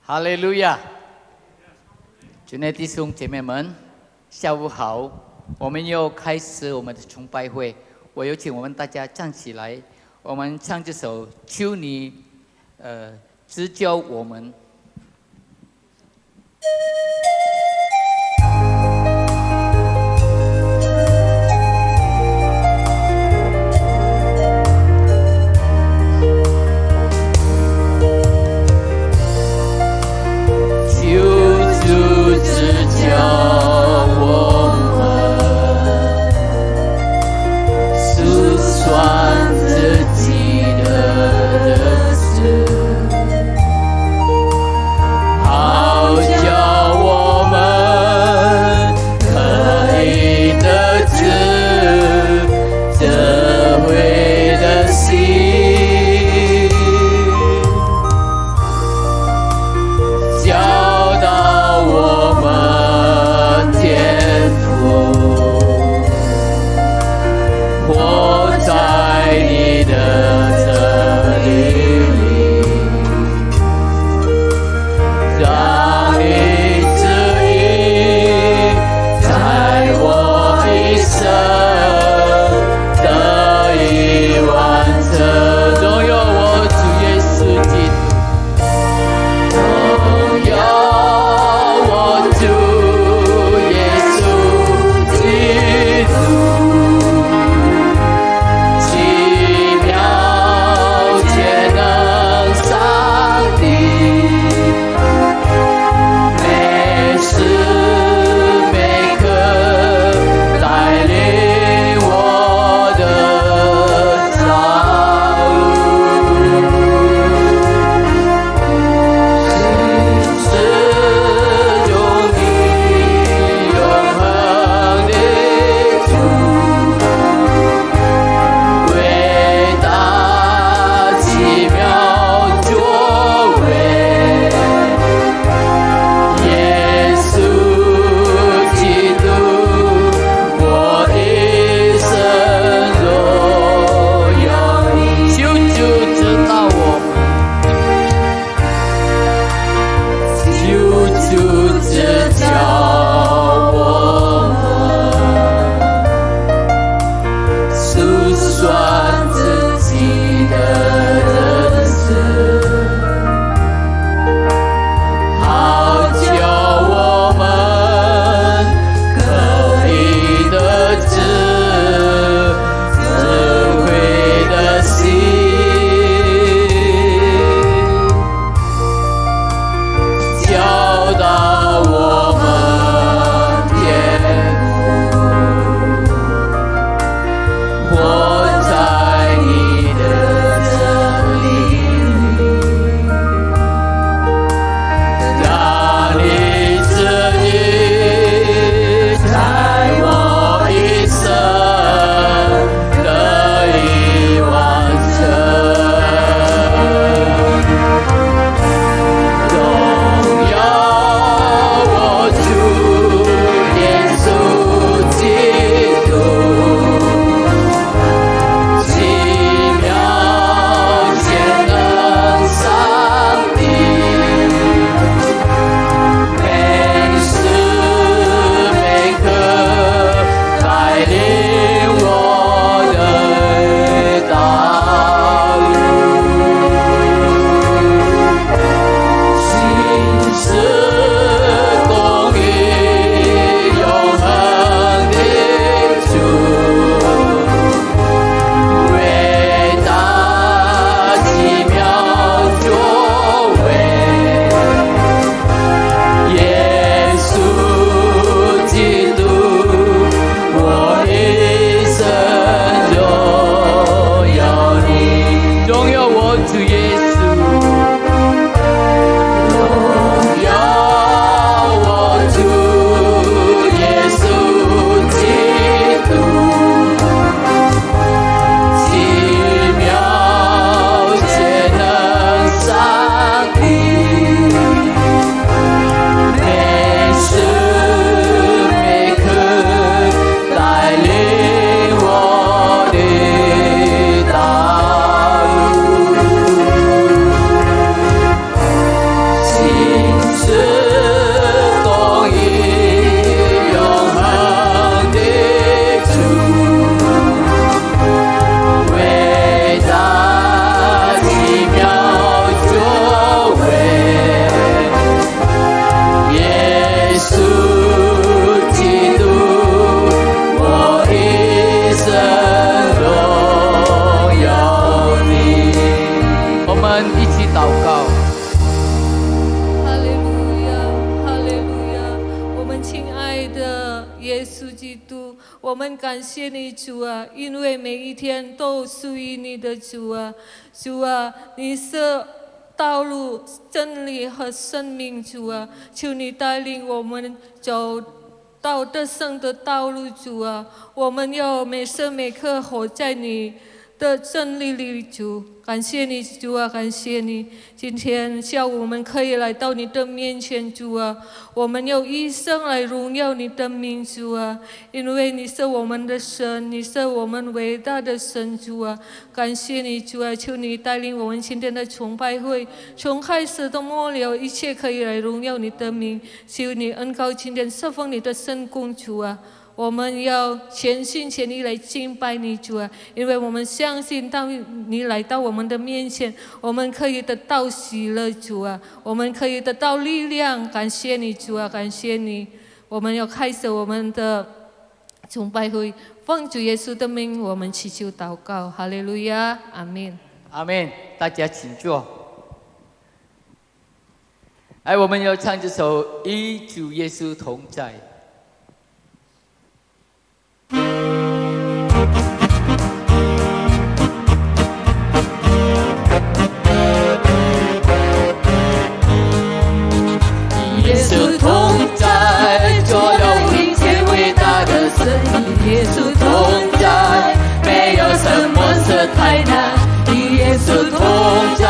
哈利路亚！主内弟兄姐妹们，下午好！我们又开始我们的崇拜会，我有请我们大家站起来，我们唱这首《求你指教我们》。算自己的得失。基督。我们感谢你，主啊，因为每一天都属于你的主啊，主啊，你是道路、真理和生命，主啊，求你带领我们走到得胜的道路，主啊，我们要每时每刻活在你的真理里，主，感谢你，主啊，感谢你。今天下午我们可以来到你的面前，主啊，我们要一生来荣耀你的名，主啊，因为你是我们的神，你是我们伟大的神，主啊，感谢你，主啊，求你带领我们今天的崇拜会，从开始到末了，一切可以来荣耀你的名，求你恩膏今天侍奉你的圣工，主啊。我们要全心全意来敬拜你，主啊！因为我们相信，当你来到我们的面前，我们可以得到喜乐，主啊！我们可以得到力量。感谢你，主啊！感谢你！我们要开始我们的崇拜会，奉主耶稣的名，我们祈求祷告，哈利路亚，阿门，阿门。大家请坐。来，我们要唱这首《与主耶稣同在》。耶稣同在，做了一切伟大的生意。耶稣同在，没有什么是太难。与耶稣同在，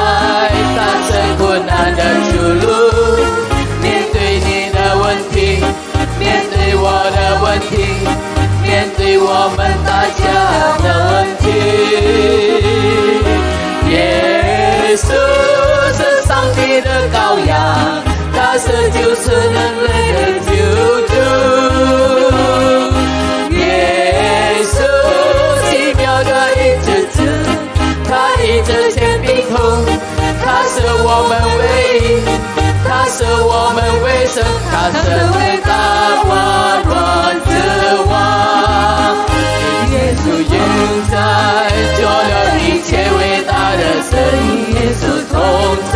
战胜困难的出路。面对你的问题，面对我的问题，面对我们大家的问题。耶稣是上帝的羔羊，他是救赎人类的救主。耶稣奇妙的医治主，他医治全病痛，他是我们唯一，他是我们唯神，他是伟大万王之王。耶稣永在，做了一切伟大的事。耶稣同在，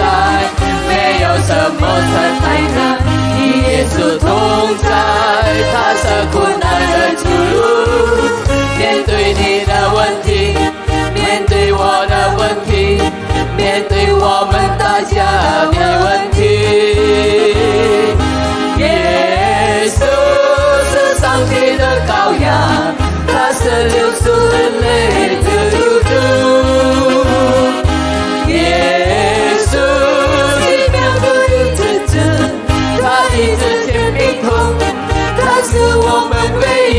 没有什么是太难。与耶稣同在，他是困难的出路。面对你的问题，面对我的问题，面对我们大家的问题。耶稣是上帝的羔羊，他是救赎人类的救主。耶稣奇妙的医治主，他医治全病痛，他是我们唯一，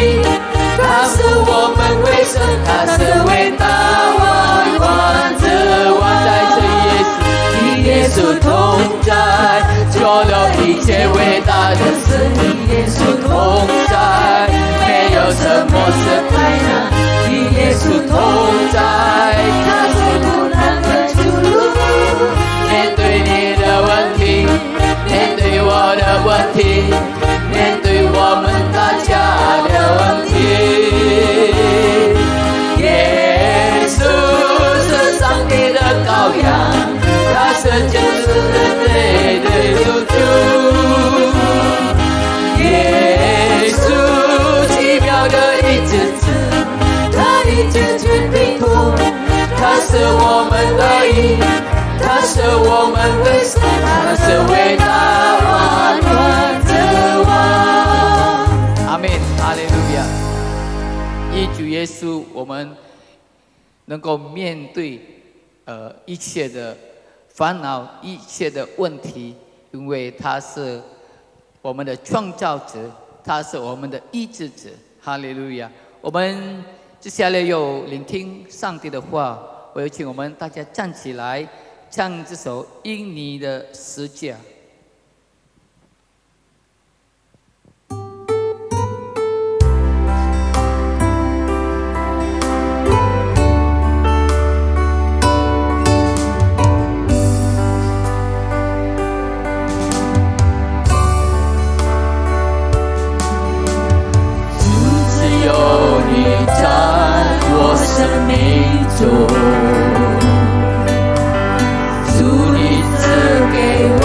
他是我们唯神，他是伟大万王之王。在这耶稣，与耶稣同在，做了一切伟大的事。与耶稣同在，没有什么是太难。与耶稣同在，他是苦难的出路。面对你的问题，面对我的问题，面对我们大家的问题。耶稣是上帝的羔羊，他是救赎人类的救主。耶稣奇妙的医治主，他医治全病痛，他是我们的医，他是我们唯神，他是伟大万王之王。阿门，哈利路亚。依主耶稣，我们能够面对一切的烦恼、一切的问题，因为他是我们的创造者，他是我们的医治者。哈利路亚！我们接下来有聆听上帝的话，我有请我们大家站起来，唱这首《因你的十架》。生命中，主你赐给我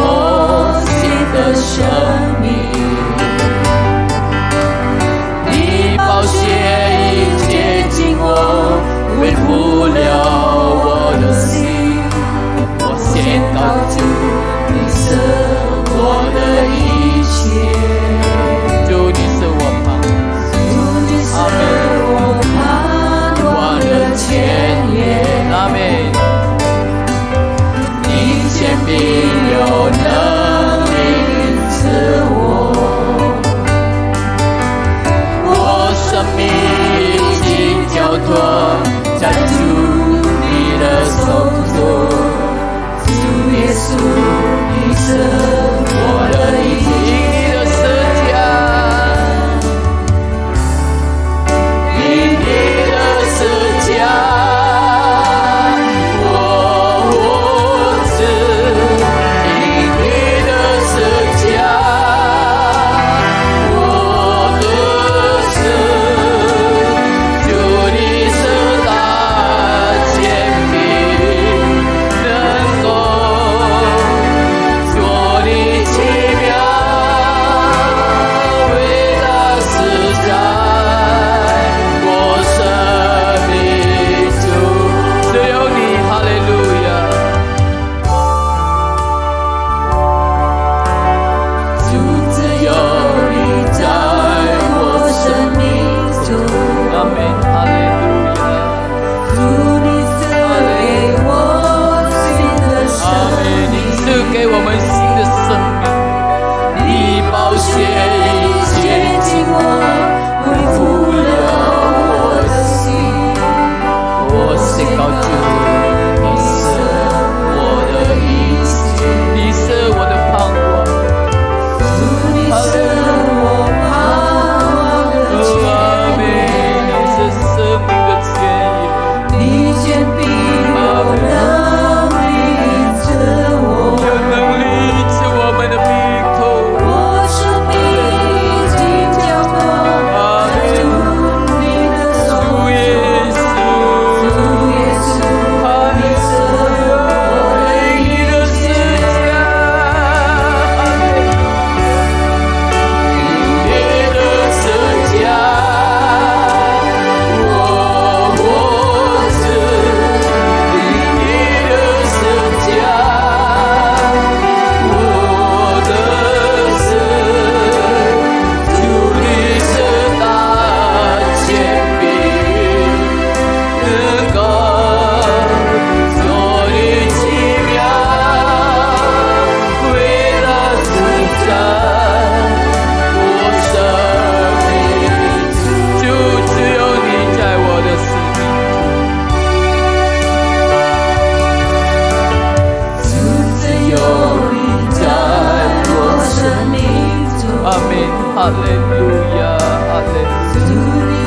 哈利路亚，哈利路亚。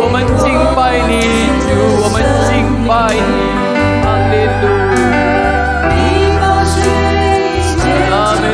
我们敬拜你，主，我们敬拜你，哈利路亚。阿门。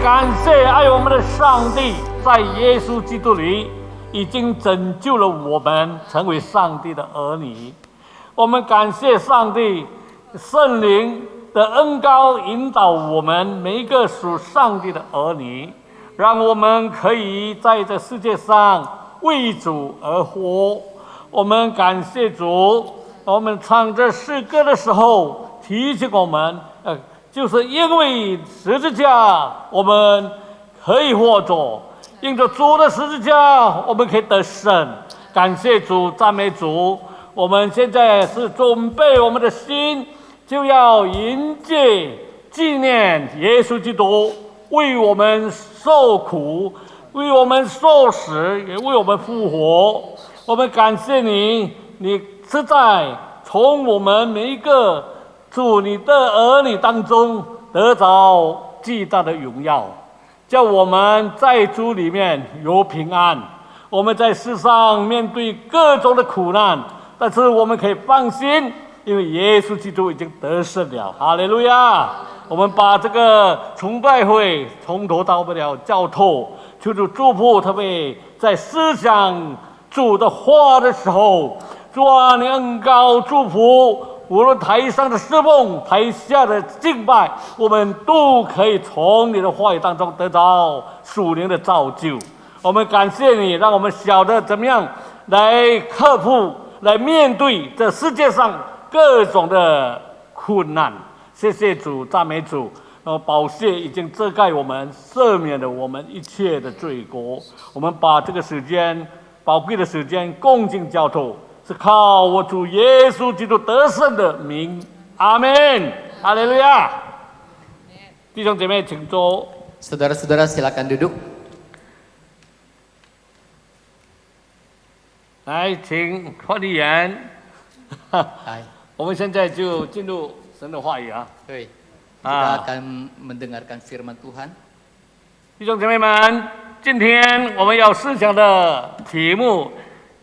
感谢爱我们的上帝，在耶稣基督里已经拯救了我们，成为上帝的儿女。我们感谢上帝圣灵的恩膏引导我们每一个属上帝的儿女，让我们可以在这世界上为主而活。我们感谢主，我们唱这诗歌的时候提醒我们，就是因为十字架我们可以活着，因着主的十字架我们可以得胜。感谢主，赞美主。我们现在是准备我们的心，就要迎接纪念耶稣基督为我们受苦，为我们受死，也为我们复活。我们感谢你，你实在从我们每一个主你的儿女当中得着极大的荣耀，叫我们在主里面有平安。我们在世上面对各种的苦难，但是我们可以放心，因为耶稣基督已经得胜了。哈利路亚！我们把这个崇拜会从头到尾交托，求主祝福特别在思想主的话的时候，主啊，你恩膏祝福无论台上的侍奉，台下的敬拜，我们都可以从你的话语当中得到属灵的造就。我们感谢你，让我们晓得怎么样来克服、来面对这世界上各种的困难。谢谢主，赞美主。宝血已经遮盖我们，赦免了我们一切的罪过。我们把这个时间，宝贵的时间恭敬交托，是靠我主耶稣基督得胜的名。阿门，哈利路亚。弟兄姐妹，请坐。Saudara-saudara silakan duduk. 来，请发言员。Hai. 我们现在就进入神的话语啊。 Oi. Kita akan mendengarkan firman Tuhan. 弟兄姐妹们，今天我们要思想的题目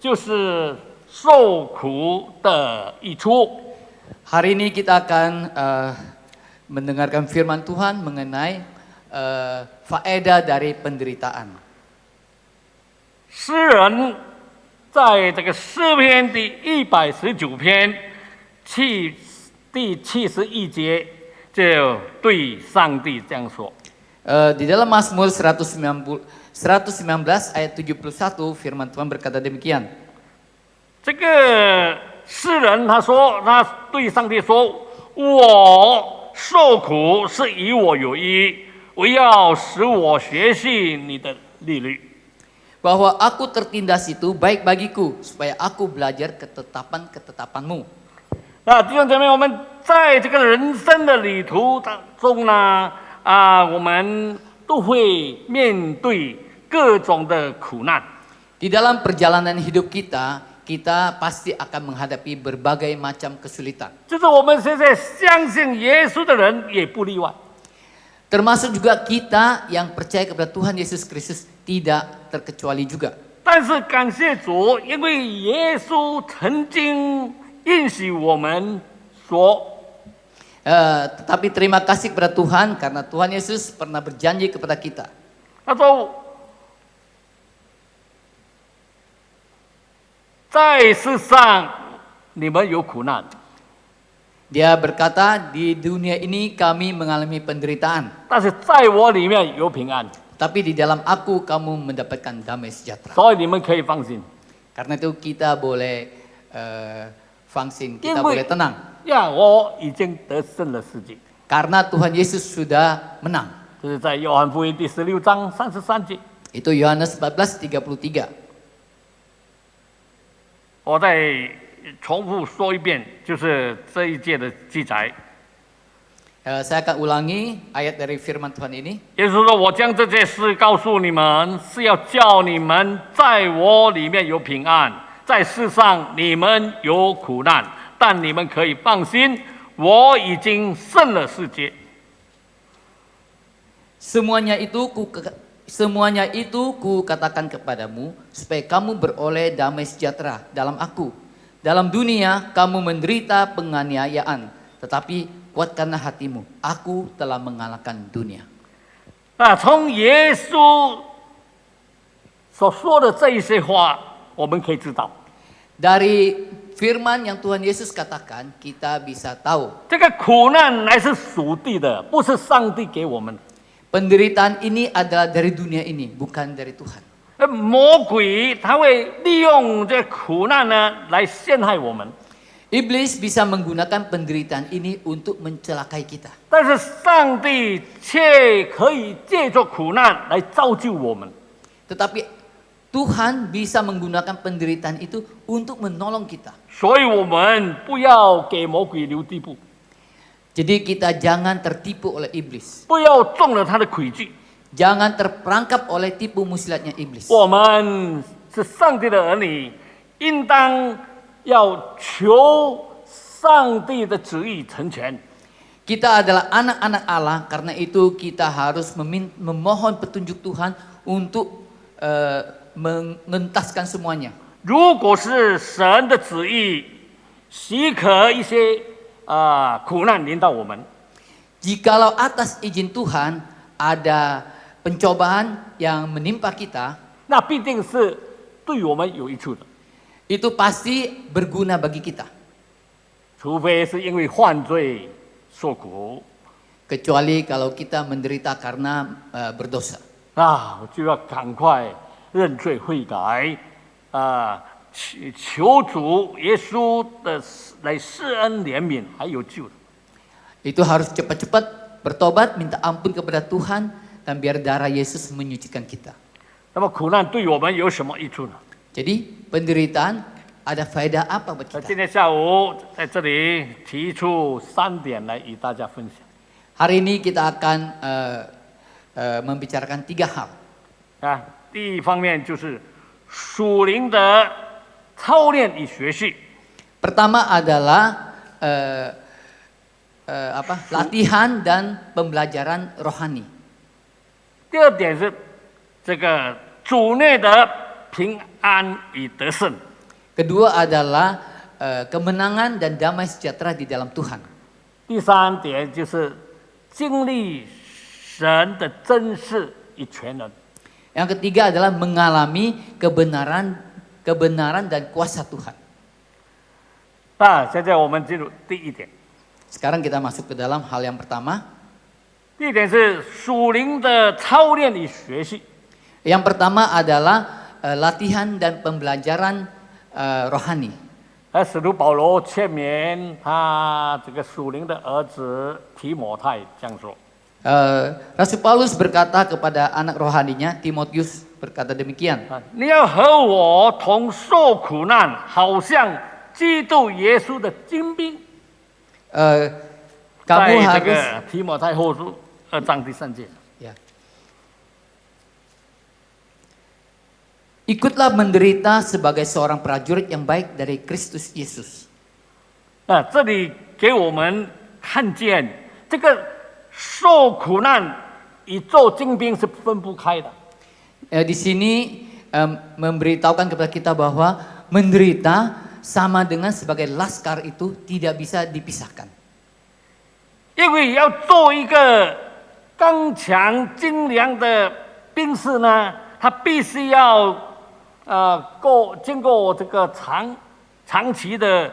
就是受苦的益处。 Hari ini kita akan mendengarkan firman Tuhan mengenai faedah dari penderitaan. 诗人在这个诗篇第119篇第71节。 就对上帝这样说。Di dalam Mazmur 119 ayat 71 firman Tuhan berkata demikian. 这个诗人他说，他对上帝说：“我受苦是与我有益，我要使我学习你的律律。” Bahwa aku tertindas itu baik bagiku supaya aku belajar ketetapan-ketetapanmu. 那弟兄姐妹，我们在这个人生的旅途当中呢，我们都会面对各种的苦难。 Di dalam perjalanan hidup kita, kita pasti akan menghadapi berbagai macam kesulitan. 就是我们现在相信耶稣的人也不例外。 Termasuk juga kita yang percaya kepada Tuhan Yesus Kristus tidak terkecuali juga. 但是感谢主，因为耶稣曾经 应许我们说， tetapi terima kasih kepada Tuhan karena Tuhan Yesus pernah berjanji kepada kita. 他说，在世上你们有苦难。 Dia berkata di dunia ini kami mengalami penderitaan. 但是在我里面有平安。 Tapi di dalam aku kamu mendapatkan damai sejahtera. 所以你们可以放心。 Karena itu kita boleh放心, kita boleh tenang. 呀，我已经得胜了世界。 Karena Tuhan Yesus sudah menang. 这是在约翰福音第16章33节。 Itu Yohanes 14:33. 我再重复说一遍，就是这一节的记载。 Saya akan ulangi ayat dari firman Tuhan ini. 耶稣说：“我将这些事告诉你们，是要叫你们在我里面有平安。在世上你们有苦难，但你们可以放心，我已经胜了世界。” Semuanya itu ku katakan kepadamu supaya kamu beroleh damai sejahtera dalam aku. Dalam dunia kamu menderita penganiayaan, tetapi kuatkanlah hatimu. Aku telah mengalahkan dunia. 从耶稣所说的这一些话，我们可以知道， Dari firman yang Tuhan Yesus katakan, kita bisa tahu 这个苦难乃是属地的，不是上帝给我们。 penderitaan ini adalah dari dunia ini, bukan dari Tuhan. 魔鬼他会利用这苦难呢来陷害我们。 Iblis bisa menggunakan penderitaan ini untuk mencelakai kita. 但是上帝却可以借着苦难来造就我们。 Tetapi Tuhan bisa menggunakan penderitaan itu untuk menolong kita. 所以我们不要给魔鬼留地步， Jadi kita jangan tertipu oleh iblis. 不要中了他的诡计。 Jangan terperangkap oleh tipu muslihatnya iblis. 我们是上帝的儿女，应当要求上帝的旨意成全。 Kita adalah anak-anak Allah, karena itu kita harus memohon petunjuk Tuhan untuk mengentaskan semuanya. 如果是神的旨意，许可一些苦难临到我们， Jikalau atas izin Tuhan ada pencobaan yang menimpa kita, 那必定是对我们有益处的。 itu pasti berguna bagi kita. 除非是因为犯罪受苦， kecuali kalau kita menderita karena berdosa. 我就要赶快认罪悔改，求主耶稣的来施恩怜悯，还有救的。 Itu harus cepat-cepat bertobat, minta ampun kepada Tuhan, dan biar darah Yesus menyucikan kita. 那么苦难对我们有什么益处呢？ Jadi penderitaan ada faedah apa buat 那 kita? 今天下午在这里提出3点来与大家分享。 Hari ini kita akan membicarakan 3 hal. 第一方面就是属灵的操练与学习。 Pertama adalah latihan dan pembelajaran rohani. 第二点是这个主内的平安与得胜。 Kedua adalah kemenangan dan damai sejahtera di dalam Tuhan. 第三点就是经历神的真实与全能。 Yang ketiga adalah mengalami kebenaran dan kuasa Tuhan. 现在我们进入第一点。 Sekarang kita masuk ke dalam hal yang pertama. 第一点是属灵的操练与学习。 Yang pertama adalah latihan dan pembelajaran rohani. 使徒保罗劝勉他这个属灵的儿子提摩太这样说。 Rasul Paulus berkata kepada anak rohaninya Timotius berkata demikian. 你要和我同受苦难，好像基督耶稣的精兵。 Kamu 在这 harus 个提摩太后书2章第3节。 ya. Ikutlah menderita sebagai seorang prajurit yang baik dari Kristus Yesus. 这里给我们看见这个受苦难与做精兵是分不开的。 Di sini memberitahukan kepada kita bahwa menderita sama dengan sebagai laskar itu tidak bisa dipisahkan. 因为要做一个刚强精良的兵士呢，他必须要经过这个长期的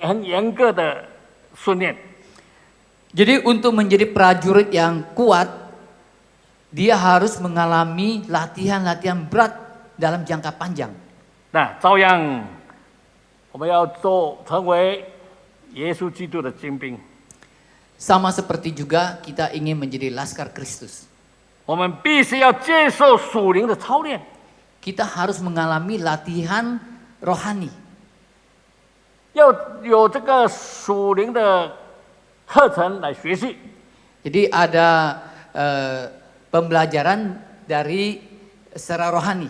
很严格的训练。 Jadi untuk menjadi prajurit yang kuat, dia harus mengalami latihan-latihan berat dalam jangka panjang. 照样我们要成为耶稣基督的精兵。 Sama seperti juga kita ingin menjadi laskar Kristus. 我们必须要接受属灵的操练。 Kita harus mengalami latihan rohani. 要有这个属灵的课程来学习。 Jadi ada pembelajaran dari secara rohani.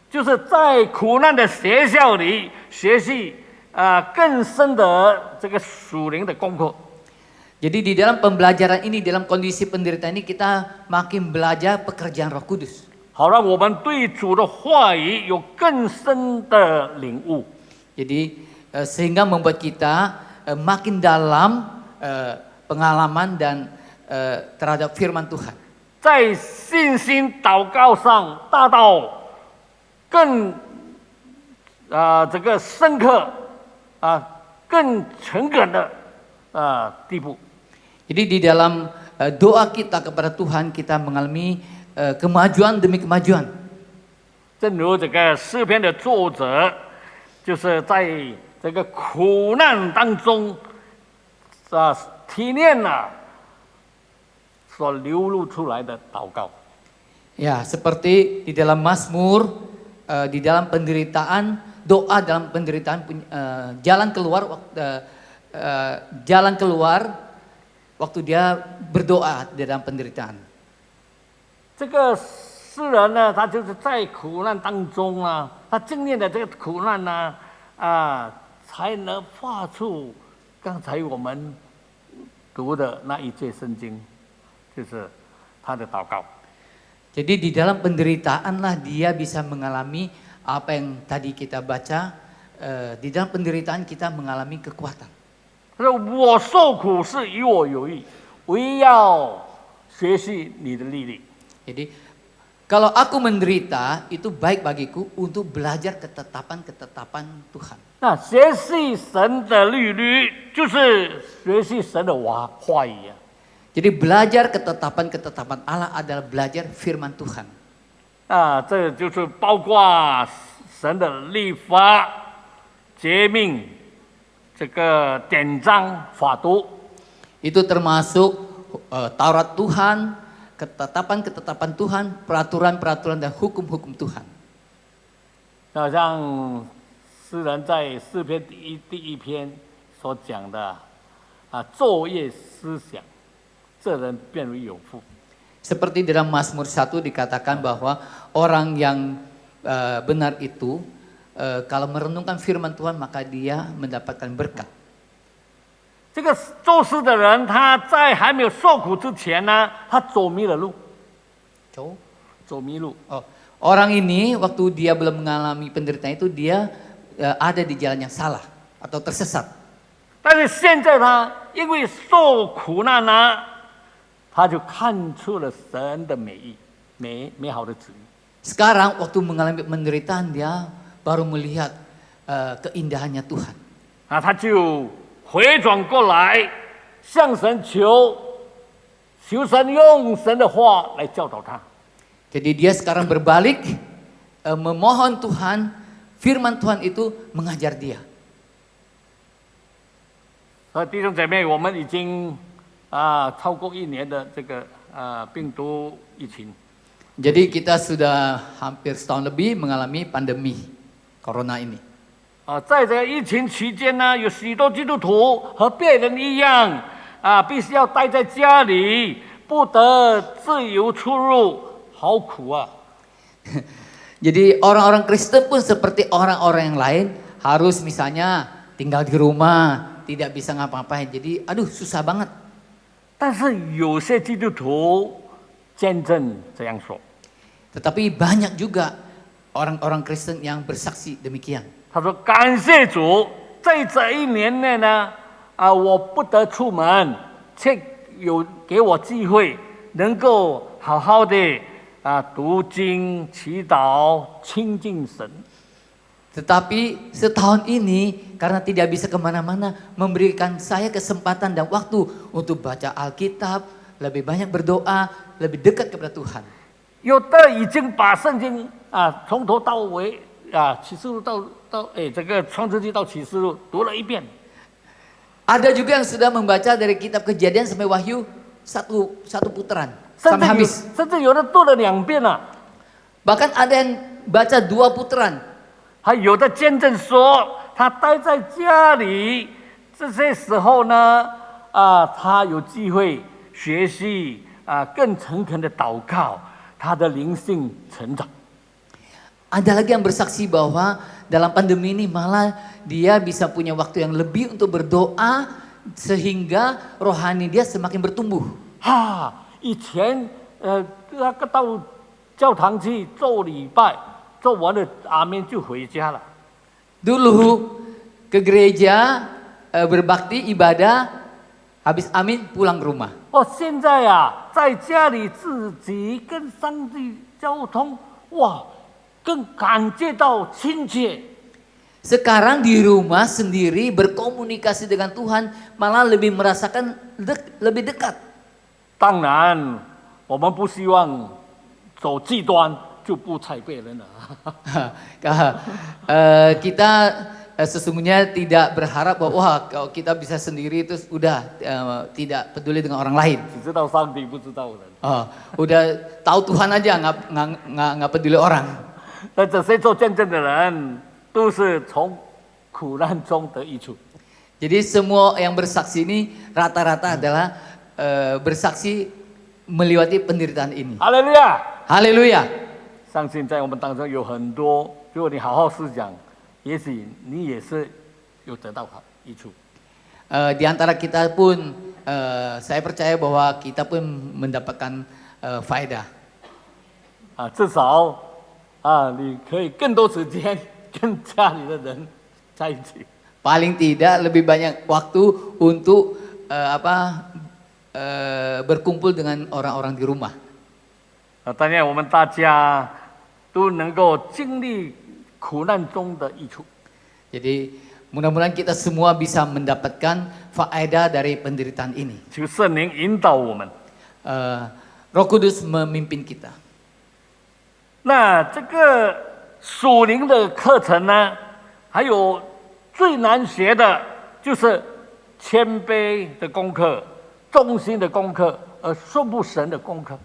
就是在苦难的学校里学习更深的这个属灵的功课。 Jadi di dalam pembelajaran ini, dalam kondisi penderitaan ini kita makin belajar pekerjaan Roh Kudus. 好让我们对主的话语有更深的领悟。 Jadi sehingga membuat kita makin dalam pengalaman dan terhadap firman Tuhan. 在信心祷告上达到更这个深刻更诚恳的地步。 Jadi di dalam doa kita kepada Tuhan kita mengalami kemajuan demi kemajuan. 正如这个诗篇的作者，就是在这个苦难当中体验了所流露出来的祷告。 Ya, seperti di dalam Mazmur, di dalam penderitaan, doa dalam penderitaan, jalan keluar waktu dia berdoa di dalam penderitaan. 这个诗人呢，他就是在苦难当中啊，他经历的这个苦难呢，才能发出刚才我们读的那一节圣经，就是他的祷告。 Jadi di dalam penderitaan lah dia bisa mengalami apa yang tadi kita baca. Di dalam penderitaan kita mengalami kekuatan. 他说：“我受苦是与我有益，唯要学习你的力量。” Jadi Kalau aku menderita, itu baik bagiku untuk belajar ketetapan-ketetapan Tuhan. 那学习神的律律，就是学习神的话语啊。 Jadi belajar ketetapan-ketetapan Allah adalah belajar firman Tuhan. 这就是包括神的律法、诫命、这个典章、法度。 Itu termasuk Taurat Tuhan, ketetapan-ketetapan Tuhan, peraturan-peraturan dan hukum-hukum Tuhan. 好像诗人在诗篇第一篇所讲的昼夜思想，这人变为有福。 Seperti dalam Mazmur 1 dikatakan bahwa orang yang benar itu kalau merenungkan firman Tuhan maka dia mendapatkan berkat. 这个做事的人，他在还没有受苦之前呢，他走迷了路，走迷路。 Oh, orang ini waktu dia belum mengalami penderitaan itu dia ada di jalan yang salah atau tersesat. 但是现在他因为受苦难呢，他就看出了神的美好的旨意。 Sekarang waktu mengalami penderitaan dia baru melihat keindahannya Tuhan. 他就回转过来，向神求神用神的话来教导他。 Jadi dia sekarang berbalik memohon Tuhan, firman Tuhan itu mengajar dia. 弟兄姐妹，我们已经超过1年的这个病毒疫情。 Jadi kita sudah hampir setahun lebih mengalami pandemi corona ini. 在这个疫情期间呢，有许多基督徒和别人一样必须要待在家里，不得自由出入，好苦啊！ Jadi orang-orang Kristen pun seperti orang-orang yang lain harus misalnya tinggal di rumah, tidak bisa ngapa-ngapain. Jadi aduh susah banget. 但是有些基督徒见证这样说， Tetapi banyak juga orang-orang Kristen yang bersaksi demikian. 他说：“感谢主，在这1年内呢，我不得出门，却有给我机会，能够好好的读经、祈祷、亲近神。” Tetapi setahun ini karena tidak bisa kemana-mana memberikan saya kesempatan dan waktu untuk baca Alkitab, lebih banyak berdoa, lebih dekat kepada Tuhan. 有的已经把圣经从头到尾启示录到这个创世纪到启示录读了1遍。 Ada juga yang sudah membaca dari kitab Kejadian sampai Wahyu satu putaran sampai habis. 甚至有的读了2遍了。 Bahkan ada yang baca 2 putaran. 还有的见证说，他待在家里这些时候呢，他有机会学习更诚恳的祷告，他的灵性成长。 Ada lagi yang bersaksi bahwa dalam pandemi ini malah dia bisa punya waktu yang lebih untuk berdoa sehingga rohani dia semakin bertumbuh. 以前那个到教堂去做礼拜，做完了阿门就回家了。 Dulu ke gereja berbakti ibadah habis amin pulang ke rumah. 现在在家里自己跟上帝交通，哇，更感觉到亲切。 Sekarang di rumah sendiri berkomunikasi dengan Tuhan malah lebih merasakan lebih dekat. 当然，我们不希望走极端，就不睬别人了。 Kita sesungguhnya tidak berharap bahwa wah kalau kita bisa sendiri terus udah tidak peduli dengan orang lain. 只知道上帝，不知道人。 Udah tahu Tuhan aja nggak peduli orang. 那这些做见证的人，都是从苦难中得益处。 Jadi semua yang bersaksi ini rata-rata adalah bersaksi melewati penderitaan ini. 哈利路亚！ Haleluya. 相信在我们当中有很多，如果你好好思想，也许你也是有得到益处。 Di antara kita pun saya percaya bahwa kita pun mendapatkan faedah. 至少你可以更多时间跟家里的人在一起。 Paling tidak lebih banyak waktu untuk berkumpul dengan orang-orang di rumah. 但愿我们大家都能够经历苦难中的益处。 Jadi mudah-mudahan kita semua bisa mendapatkan faedah dari penderitaan ini. 求圣灵引导我们。 Roh Kudus memimpin kita. 那这个属灵的课程呢，还有最难学的就是谦卑的功课、忠心的功课，顺服神的功课。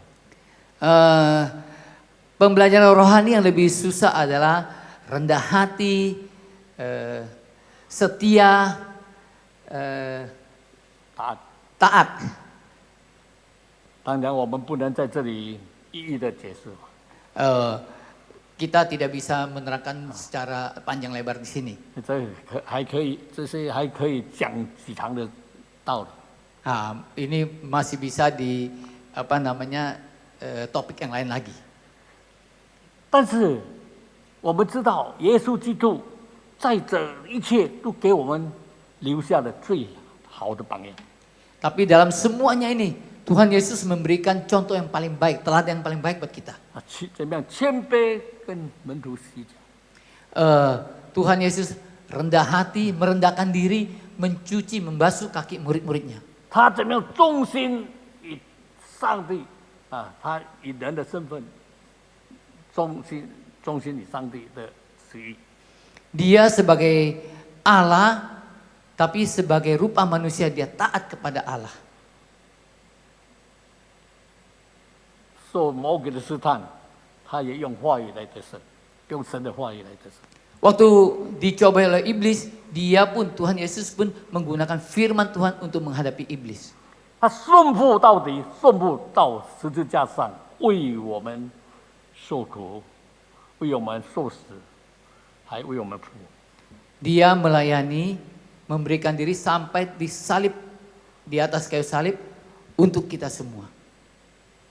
Pembelajaran rohani yang lebih susah adalah rendah hati, setia, taat. 当然，我们不能在这里一一的解释。 Kita tidak bisa menerangkan secara panjang lebar di sini. 这些还可以讲几堂的道理。 Ini masih bisa di topik yang lain lagi. 但是我们知道，耶稣基督在这一切都给我们留下了最好的榜样。 Tapi dalam semuanya ini, Tuhan Yesus memberikan contoh yang paling baik, teladan yang paling baik buat kita. 怎么样谦卑跟门徒洗脚？ Tuhan Yesus rendah hati, merendahkan diri, mencuci, membasuh kaki murid-muridnya. 他怎么样忠心以上帝他以人的身份忠心以上帝的旨意。 Dia sebagai Allah, tapi sebagai rupa manusia dia taat kepada Allah. 受魔鬼的试探，他也用话语来得胜，用神的话语来得胜。 Waktu dicoba oleh iblis, Tuhan Yesus pun menggunakan firman Tuhan untuk menghadapi iblis. 他顺服到底，顺服到十字架上，为我们受苦，为我们受死，还为我们复活。 Dia melayani, memberikan diri sampai disalib di atas kayu salib untuk kita semua.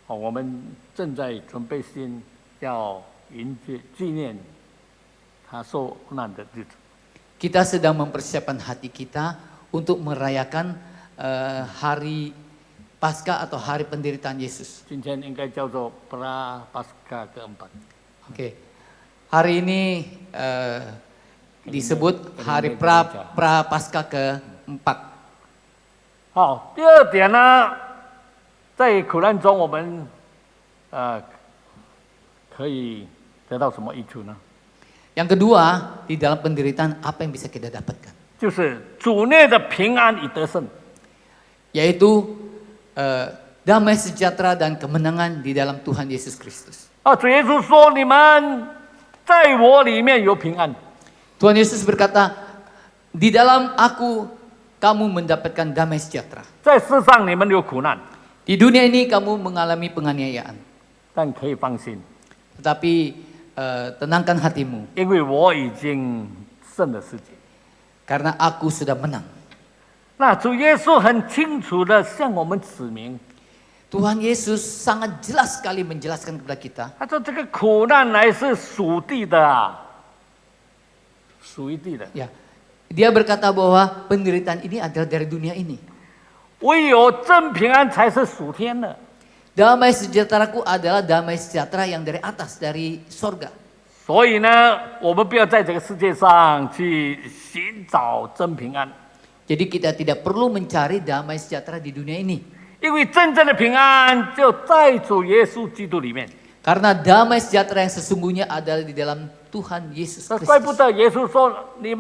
我们正在准备心，要纪念他受难的日子。 Kita sedang mempersiapkan hati kita untuk merayakan hari Paskah atau hari penderitaan Yesus. 今天应该叫做Prapaskah keempat. Oke. Hari ini disebut hari Prapaskah keempat. 好，第二点呢，在苦难中我们可以得到什么益处呢？ Yang kedua, di dalam penderitaan apa yang bisa kita dapatkan? 就是主内的平安与得胜。 Yaitu damai sejahtera dan kemenangan di dalam Tuhan Yesus Kristus. 主耶稣说：“你们在我里面有平安。” Tuhan Yesus berkata, di dalam aku kamu mendapatkan damai sejahtera. 在世上你们有苦难， Di dunia ini kamu mengalami penganiayaan. 但可以放心， Tetapi tenangkan hatimu, 因为我已经胜了世界。 karena aku sudah menang. 那主耶稣很清楚的向我们指明， Tuhan Yesus sangat jelas sekali menjelaskan kepada kita. 他说这个苦难乃是属地的属于地的。 Ya, dia berkata bahwa penderitaan ini adalah dari dunia ini. 唯有真平安才是属天的。 Damai sejahteraku adalah damai sejahtera yang dari atas, dari sorga. 所以呢，我们不要在这个世界上去寻找真平安， Jadi kita tidak perlu mencari damai sejahtera di dunia ini. 因为真正的平安就在主耶稣基督里面。 Karena damai sejahtera yang sesungguhnya adalah di dalam Tuhan Yesus 怪不 Kristus. 得耶稣说：“你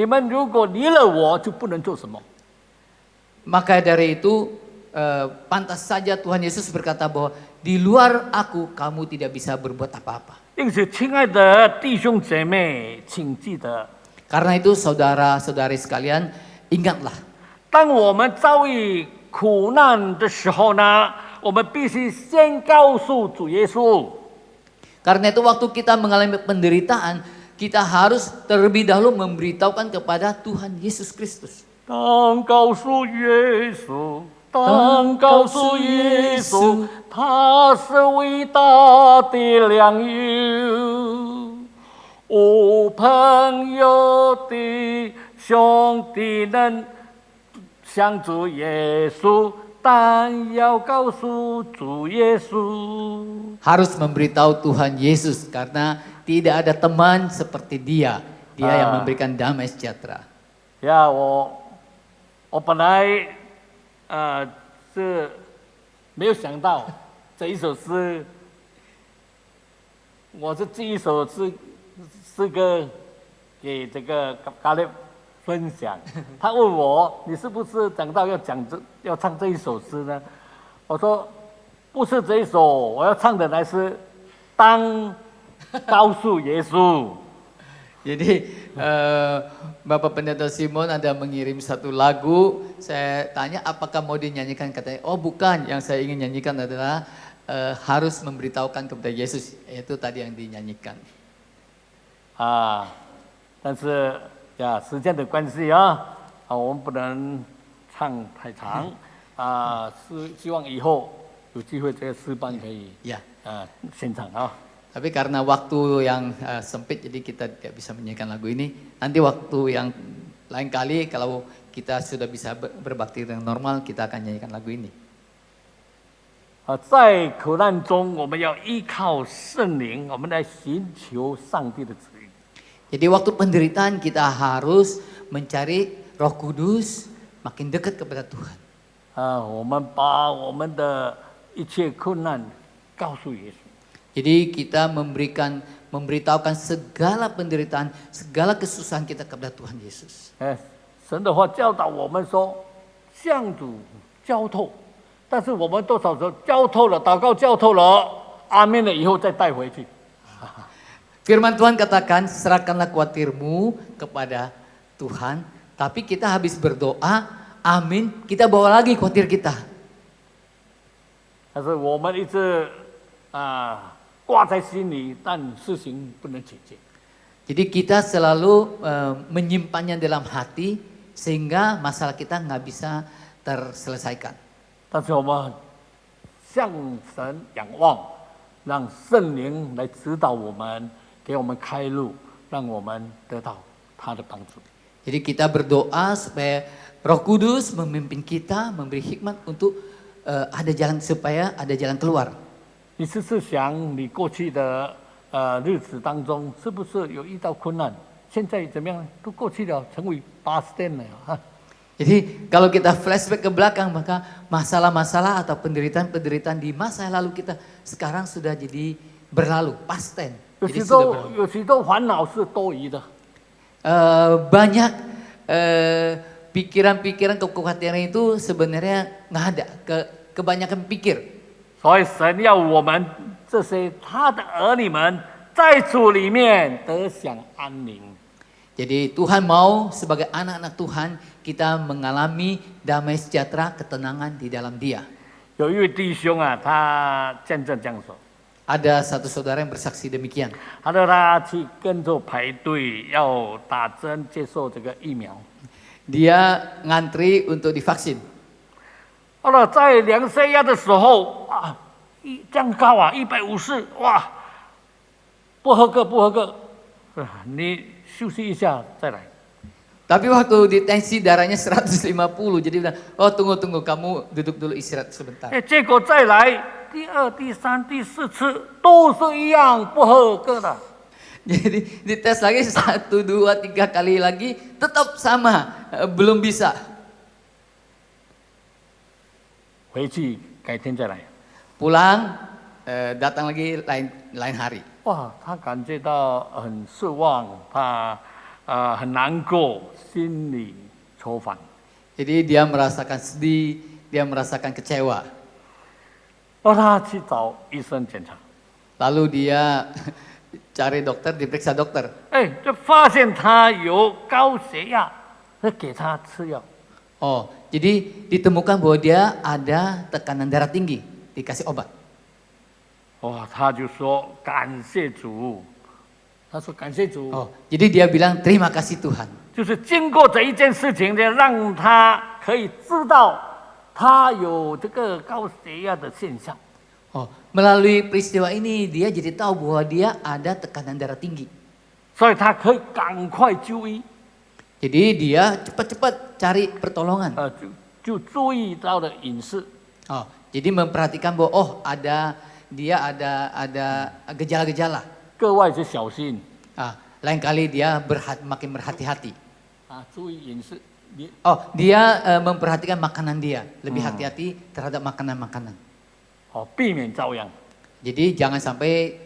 们如果离了我，就不能做什么。” Maka dari itu pantas saja Tuhan Yesus berkata bahwa di luar aku kamu tidak bisa berbuat apa-apa. 因此，亲爱的弟兄姐妹，请记得， Karena itu saudara-saudari sekalian, ingatlah. 当我们遭遇苦难的时候呢，我们必须先告诉主耶稣。 Karena itu waktu kita mengalami penderitaan, kita harus terlebih dahulu memberitahukan kepada Tuhan Yesus Kristus. 当告诉耶稣，当告诉耶稣，他是伟大的良友。朋友的兄弟们，向主耶稣但要告诉主耶稣。 Harus memberitahu Tuhan Yesus karena tidak ada teman seperti Dia. Dia yang memberikan damai sejahtera. 呀，我本来是没有想到这一首诗，我是这一首诗歌给这个咖喱分享。他问我你是不是讲到要唱这一首诗呢？我说不是这一首，我要唱的乃是当告诉耶稣。 Jadi Bapak Pendeta Simon ada mengirim satu lagu. Saya tanya apakah mau dinyanyikan, katanya oh bukan, yang saya ingin nyanyikan adalah harus memberitahukan kepada Yesus, yaitu tadi yang dinyanyikan. 但是呀，时间的关系啊，我们不能唱太长是希望以后有机会这个诗班可以 Ya. 现场啊。 Tapi karena waktu yang sempit, jadi kita tidak bisa menyanyikan lagu ini. Nanti waktu yang lain kali kalau kita sudah bisa berbakti dengan normal, kita akan nyanyikan lagu ini. 在苦难中，我们要依靠圣灵，我们来寻求上帝的旨意。 Jadi waktu penderitaan kita harus mencari Roh Kudus, makin dekat kepada Tuhan. 我们把我们的一切困难告诉耶稣。 Jadi kita memberitahukan segala penderitaan, segala kesusahan kita kepada Tuhan Yesus. 神的话教导我们说，向主交托，但是我们多少时候交托了，祷告交托了，阿门了以后再带回去。 Firman Tuhan katakan, serahkanlah khawatirmu kepada Tuhan, tapi kita habis berdoa, amin, kita bawa lagi khawatir kita. 但是我们一直挂在心里，但事情不能解决。 Jadi kita selalu menyimpannya dalam hati sehingga masalah kita nggak bisa terselesaikan. 但是我们向神仰望，让圣灵来指导我们，给我们开路，让我们得到他的帮助。 Jadi kita berdoa supaya Roh Kudus memimpin kita, memberi hikmat untuk ada jalan supaya ada jalan keluar. 你试试想，你过去的日子当中，是不是有遇到困难？现在怎么样？都过去了，成为past tense了啊。 Jadi kalau kita flashback ke belakang, maka masalah-masalah atau penderitaan-penderitaan di masa yang lalu kita sekarang sudah jadi berlalu, past tense. 有 Jadi 许 sudah 多 berlalu. 有许多烦恼是多余的， Banyak pikiran-pikiran kekhawatiran itu sebenarnya nggak ada, kebanyakan pikir. 所以神要我们这些他的儿女们在主里面得享安宁。 Jadi Tuhan mau sebagai anak-anak Tuhan kita mengalami damai sejahtera, ketenangan di dalam Dia. 有一位弟兄啊，他见证这样说， Ada satu saudara yang bersaksi demikian. 他说他去跟着排队要打针接受这个疫苗。 Dia ngantri untuk divaksin. 好了，在量血压的时候啊，这样高啊，150，哇，不合格，你休息一下再来。 Tapi waktu di tensi darahnya 150, jadi bilang, oh tunggu, kamu duduk dulu istirahat sebentar. 结果再来第2、第3、第4次都是一样不合格的。 Jadi dites lagi 1, 2, 3 kali lagi tetap sama, belum bisa. 回去改天再来。 Pulang, datang lagi lain hari. 哇，他感觉到很失望，他很难过，心里愁烦。 Jadi dia merasakan sedih, dia merasakan kecewa. 他去找医生检查， Lalu dia cari dokter, diperiksa dokter. 就发现他有高血压，给他吃药。 Oh, jadi ditemukan bahwa dia ada tekanan darah tinggi, dikasih obat. 哇，他就说感谢主，他说感谢主， Oh, jadi dia bilang terima kasih Tuhan. 就是经过这一件事情呢，让他可以知道他有这个高血压的现象。 Oh, melalui peristiwa ini dia jadi tahu bahwa dia ada tekanan darah tinggi. 所以他可以赶快就医， Jadi dia cepat-cepat cari pertolongan. 就就注意到了隐视。 Oh, jadi memperhatikan bahwa oh dia ada gejala-gejala. 各位就小心 Lain kali dia makin berhati-hati. 啊，注意隐视。你 Oh, dia memperhatikan makanan dia, lebih hati-hati terhadap makanan-makanan. 哦，避免遭殃。 Jadi jangan sampai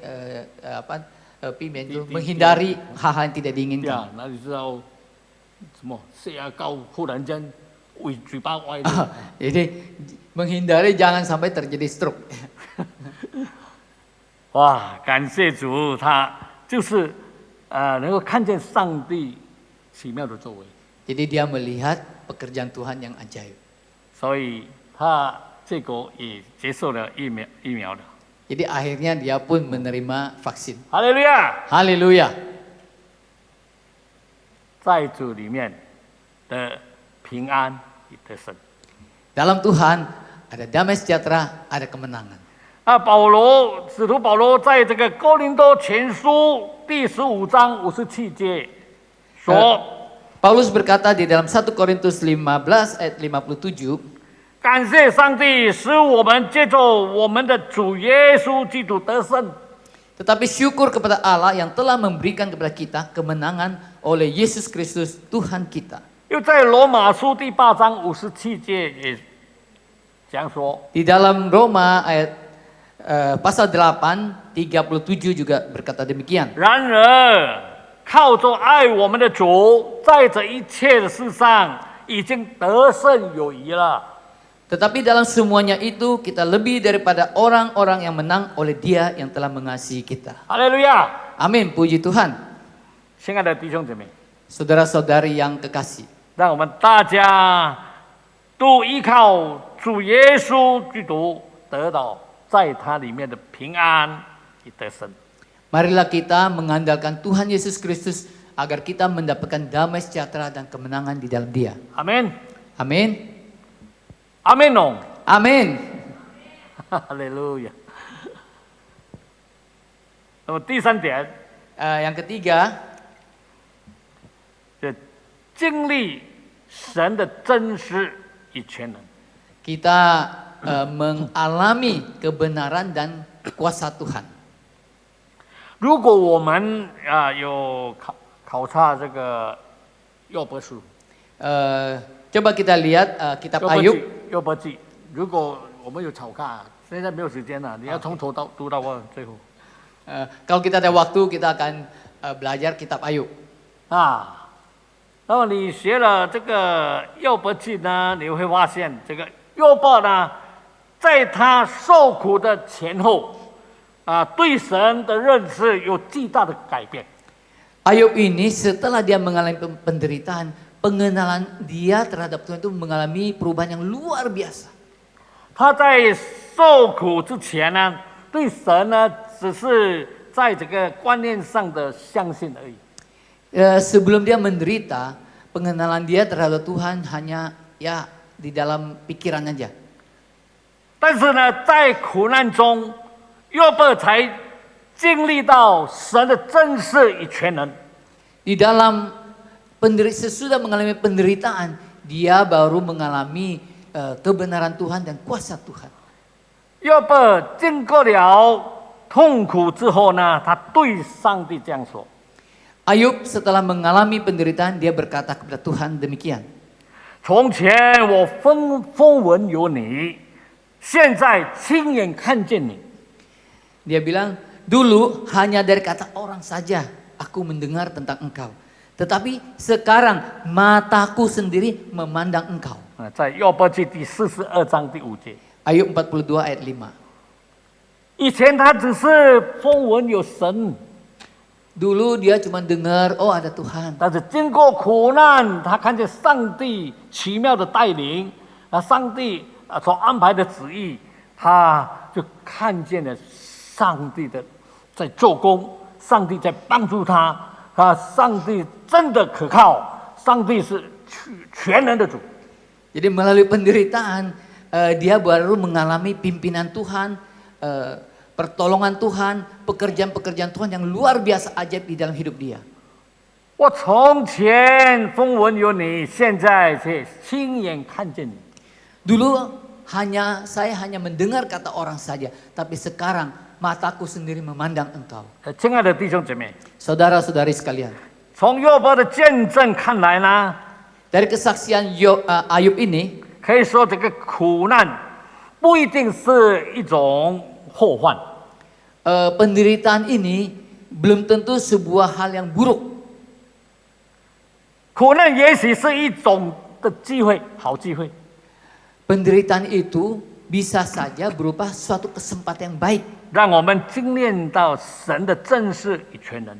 menghindari hal-hal yang tidak 呀 diinginkan. ，哪里知道什么血压高，忽然间嘴巴歪了。 Jadi menghindari jangan sampai terjadi stroke. 哇，感谢主，他就是能够看见上帝奇妙的作为， Jadi dia melihat pekerjaan Tuhan yang ajaib. 所以他结果也接受了疫苗的。 Jadi akhirnya dia pun menerima vaksin. 哈利路亚， Haleluya. 在主里面的平安与得胜。 Dalam Tuhan ada damai sejahtera, ada kemenangan. 使徒保罗在这个哥林多前书第15章57节说。 Paulus berkata di dalam 1 Korintus 15 ayat 57, 感谢上帝，使我们借着我们的主耶稣基督得胜。 tetapi syukur kepada Allah yang telah memberikan kepada kita kemenangan oleh Yesus Kristus Tuhan kita. 又在罗马书第8章57节也讲说， Di dalam Roma ayat pasal 8 37 juga berkata demikian. 然而靠着爱我们的主，在这一切的事上已经得胜有余了。 Tetapi dalam semuanya itu kita lebih daripada orang-orang yang menang oleh Dia yang telah mengasihi kita. 哈利路亚！ Amin, puji Tuhan. 亲爱的弟兄姊妹， Saudara-saudari yang kekasih, 让我们大家都依靠主耶稣基督，得到在他里面的平安与得胜。 marilah kita mengandalkan Tuhan Yesus Kristus agar kita mendapatkan damai sejahtera dan kemenangan di dalam Dia. 阿门， Amin. 阿门哦， Amin. 哈利路亚。那么第三点， Yang ketiga, 就经历神的真实与全能。 kita mengalami kebenaran dan kuasa Tuhan. 如果我们有考察这个约伯书， Coba kita lihat kitab Ayub. 约伯记，如果我们有考看，现在没有时间了，你要从头到读到最后。 Kalau kita ada waktu, kita akan belajar kitab Ayub. 啊，那么你学了这个约伯记呢，你会发现这个约伯呢，在他受苦的前后，对神的认识有巨大的改变。 Ayub ini setelah dia mengalami penderitaan, pengenalan dia terhadap Tuhan itu mengalami perubahan yang luar biasa. 他在受苦之前呢，对神呢只是在这个观念上的相信而已。 Sebelum dia menderita, pengenalan dia terhadap Tuhan hanya ya di dalam pikiran aja. 但是呢，在苦难中，约伯才经历到神的真实与全能。 Di dalam sesudah mengalami penderitaan, dia baru mengalami kebenaran Tuhan dan kuasa Tuhan. 约伯经过了痛苦之后呢，他对上帝这样说： Ayub setelah mengalami penderitaan, dia berkata kepada Tuhan demikian. 从前我风闻有你，现在亲眼看见你。 Dia bilang, dulu hanya dari kata orang saja aku mendengar tentang engkau. Tetapi sekarang mataku sendiri memandang engkau. 在约伯记第42章第5节。 Ayub 42 ayat 5. 以前他只是风闻有神， Dulu dia cuma dengar, oh ada Tuhan. 但是经过苦难，他看见上帝奇妙的带领，上帝所安排的旨意，他就看见了上帝的在做工，上帝在帮助他，上帝真的可靠，上帝是全能的主。 Jadi melalui penderitaan, dia baru mengalami pimpinan Tuhan, pertolongan Tuhan, pekerjaan-pekerjaan Tuhan yang luar biasa ajaib di dalam hidup dia. 我从前风闻有你，现在却亲眼看见你。Dulu saya hanya mendengar kata orang saja, tapi sekarang mataku sendiri memandang Engkau. 亲爱的弟兄姐妹， Saudara-saudari sekalian, 从约伯的见证看来呢， dari kesaksian Ayub ini, 可以说这个苦难不一定是一种祸患， penderitaan ini belum tentu sebuah hal yang buruk. 苦难也许是一种的机会，好机会。 Penderitaan itu bisa saja berupa suatu kesempatan yang baik, 让我们精炼到神的正视与全能。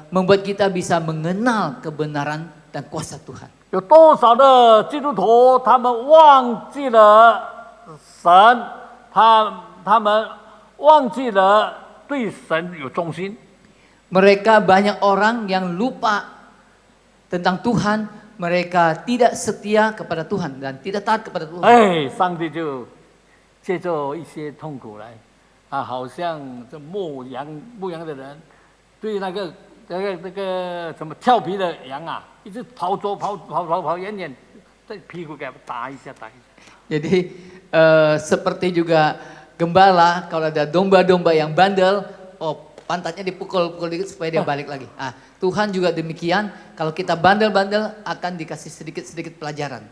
membuat kita bisa mengenal kebenaran dan kuasa Tuhan. 有多少的基督徒，他们忘记了神，他们忘记了对神有忠心。 Mereka banyak orang yang lupa tentang Tuhan, mereka tidak setia kepada Tuhan dan tidak taat kepada Tuhan. 哎，上帝就借着一些痛苦来，好像这牧羊的人，对那个什么调皮的羊啊，一直跑远远，在屁股给它打一下。 Jadi seperti juga gembala kalau ada domba-domba yang bandel, pantatnya dipukul-pukul dikit supaya dia balik lagi. Tuhan juga demikian, kalau kita bandel-bandel akan dikasih sedikit-sedikit pelajaran.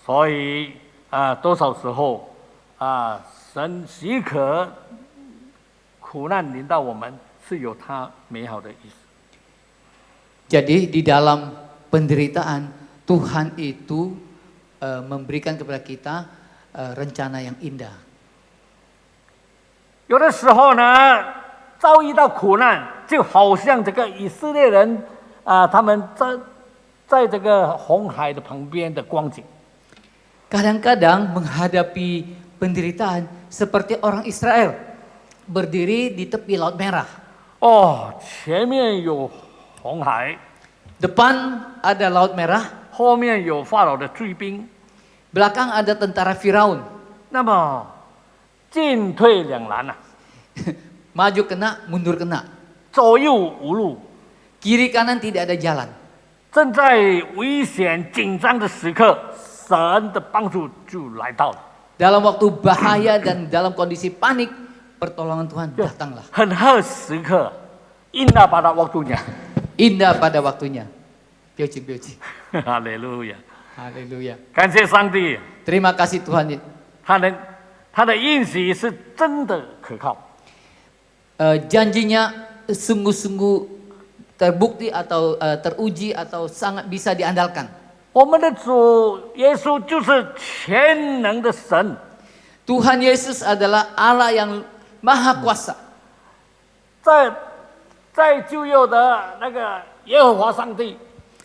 所以多少时候神许可苦难临到我们，是有他美好的意思。 Jadi di dalam penderitaan Tuhan itu memberikan kepada kita rencana yang indah. 有的时候呢，遭遇到苦难，就好像这个以色列人他们在这个红海的旁边的光景。 Kadang-kadang menghadapi penderitaan seperti orang Israel berdiri di tepi Laut Merah. 哦，前面有红海， Depan ada Laut Merah, 后面有法老的追兵， belakang ada tentara Firaun. 那么进退两难啊， Maju kena, mundur kena. 左右无路。 Kiri kanan tidak ada jalan. 正在危险紧张的时刻，神的帮助就来到了。 Dalam waktu bahaya dan dalam kondisi panik, pertolongan Tuhan datanglah. 很合时刻，indah pada waktunya. Indah pada waktunya. Pioci. 哈利路亚， Haleluya. 感谢上帝， Terima kasih Tuhan. 他的应许是真的可靠。 Janjinya sungguh-sungguh terbukti atau teruji atau sangat bisa diandalkan. 我们的主耶稣就是全能的神， Tuhan Yesus adalah Allah yang maha kuasa. 在旧约的那个耶和华上帝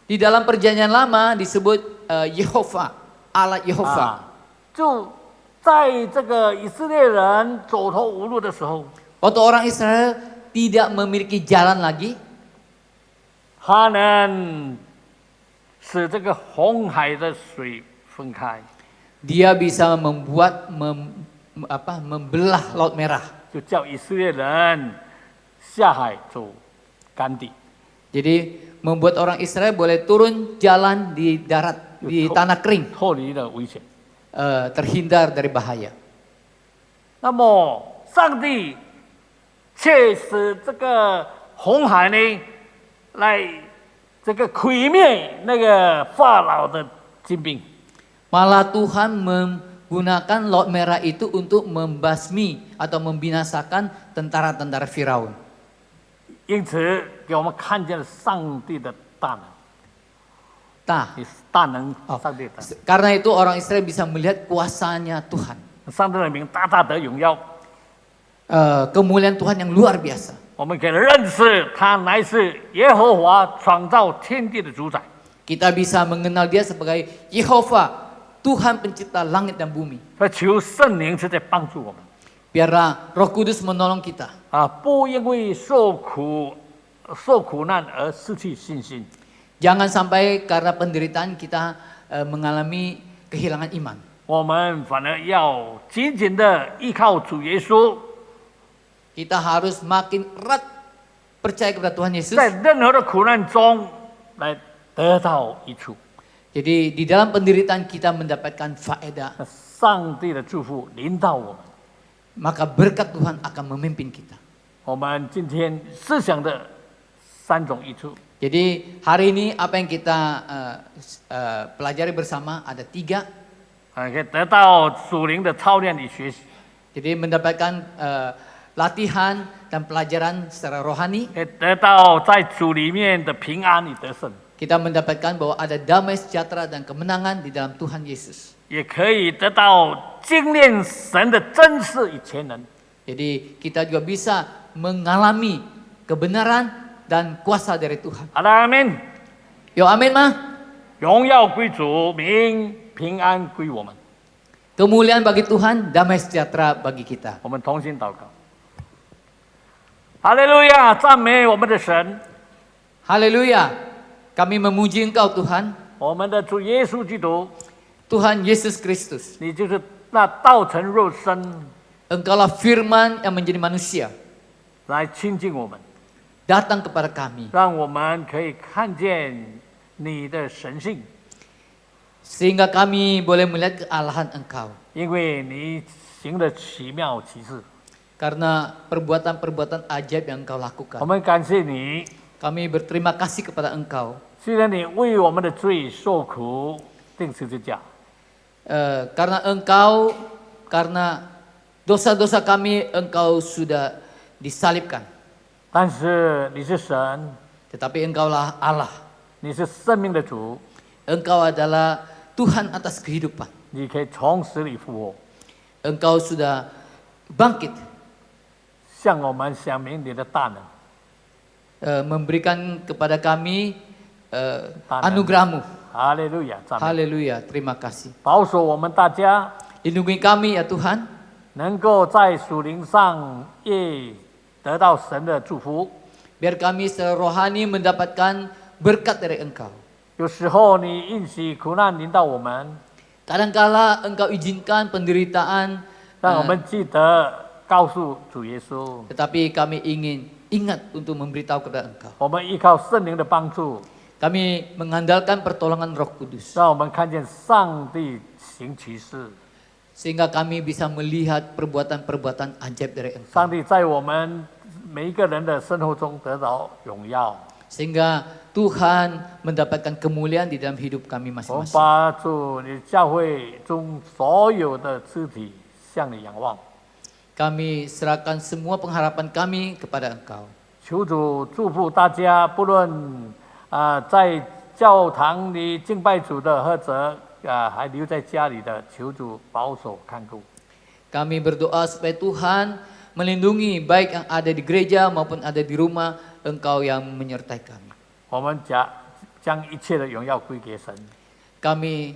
Di dalam perjanjian lama disebut Yehova, Allah Yehova. 就在这个以色列人走投无路的时候， Waktu orang Israel tidak memiliki jalan lagi, 他能使这个红海的水分开， dia bisa membelah Laut Merah. 就叫以色列人下海走干地。 Jadi membuat orang Israel boleh turun jalan di darat, di tanah kering, 脱离了危险。 terhindar dari bahaya. 那么上帝却使这个红海呢，来这个毁灭那个法老的精兵。 Malah Tuhan menggunakan Laut Merah itu untuk membasmi atau membinasakan tentara-tentara Firaun. 因此，给我们看见了上帝的大能， 大能，上帝的大能， Karena itu orang Israel bisa melihat kuasanya Tuhan. 上帝的名大大的荣耀。 Kemuliaan Tuhan yang luar biasa. 我们可以认识他乃是耶和华创造天地的主宰。 Kita bisa mengenal dia sebagai Yehova, Tuhan pencipta langit dan bumi. 求圣灵是在帮助我们 Biarlah Roh Kudus menolong kita. 不因为受苦难而失去信心。 Jangan sampai karena penderitaan kita mengalami kehilangan iman. 我们反而要紧紧的依靠主耶稣， Kita harus makin erat percaya kepada Tuhan Yesus. 在任何的苦难中来得到益处。Jadi di dalam penderitaan kita mendapatkan faedah, 那上帝的祝福临到我们。 maka berkat Tuhan akan memimpin kita. 我们今天思想的3种益处， Jadi hari ini apa yang kita pelajari bersama ada 3. 可以得到属灵的操练与学习， Jadi mendapatkan latihan dan pelajaran secara rohani. 可以得到在主里面的平安与得胜， Kita mendapatkan bahwa ada damai sejahtera dan kemenangan di dalam Tuhan Yesus. 也可以得到经验神的真实与全能。 Jadi kita juga bisa mengalami kebenaran dan kuasa dari Tuhan. 好的，阿门。 Yo amin mah. 荣耀归主，名平安归我们。 Kemuliaan bagi Tuhan, damai sejahtera bagi kita. 我们同心祷告。哈利路亚，赞美我们的神， Haleluya. Kami memuji Engkau Tuhan, 我们的主耶稣基督， Tuhan Yesus Kristus. 你就是那道成肉身 Engkaulah firman yang menjadi manusia, 来亲近我们， datang kepada kami. 让我们可以看见你的神性， Sehingga kami boleh melihat kealahan Engkau. 因为你行的奇妙奇事。 Karena perbuatan-perbuatan ajaib yang Engkau 我 lakukan. 们感谢你， Kami berterima kasih kepada Engkau. 虽然你为我们的罪受苦，钉十字架， Karena Engkau, karena dosa-dosa kami Engkau sudah disalibkan. 但是你是神， Tetapi Engkaulah Allah. 你是生命的主， Engkau adalah Tuhan atas kehidupan. 你可以从死里复活， Engkau sudah bangkit, 向我们显明你的大能。 memberikan kepada kami Tangan. anugerah-Mu. 哈利路亚，赞美， Haleluya, terima kasih. 保守我们大家 Lindungi kami ya Tuhan, 能够在属灵上也得到神的祝福。 biar kami secara rohani mendapatkan berkat dari Engkau. 有时候你允许苦难临到我们， Kadangkala Engkau izinkan penderitaan, 让我们记得告诉主耶稣， tetapi kami ingin ingat untuk memberitahu kepada Engkau. 我们依靠圣灵的帮助， Kami mengandalkan pertolongan Roh Kudus, 让我们看见上帝行奇事。 sehingga kami bisa melihat perbuatan-perbuatan ajaib dari 上 Engkau. 帝在我们每一个人的生活中得到荣耀。 Sehingga Tuhan mendapatkan kemuliaan di dalam hidup kami 我们 masing-masing. 把主你教会中所有的肢体向你仰望， Kami serahkan semua pengharapan kami kepada Engkau. 求主祝福大家，不论在教堂里敬拜主的，或者还留在家里的，求主保守看顾。 Kami berdoa supaya Tuhan melindungi baik yang ada di gereja maupun ada di rumah, Engkau yang menyertai kami. 我们将一切的荣耀归给神。 Kami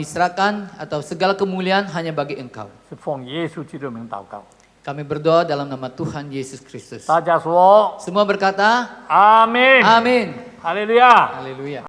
serahkan atau segala kemuliaan hanya bagi Engkau. 是奉耶稣基督的名祷告。 Kami berdoa dalam nama Tuhan Yesus Kristus. 大家说 Semua berkata, 阿门， Amin. 哈利路亚。 Haleluya.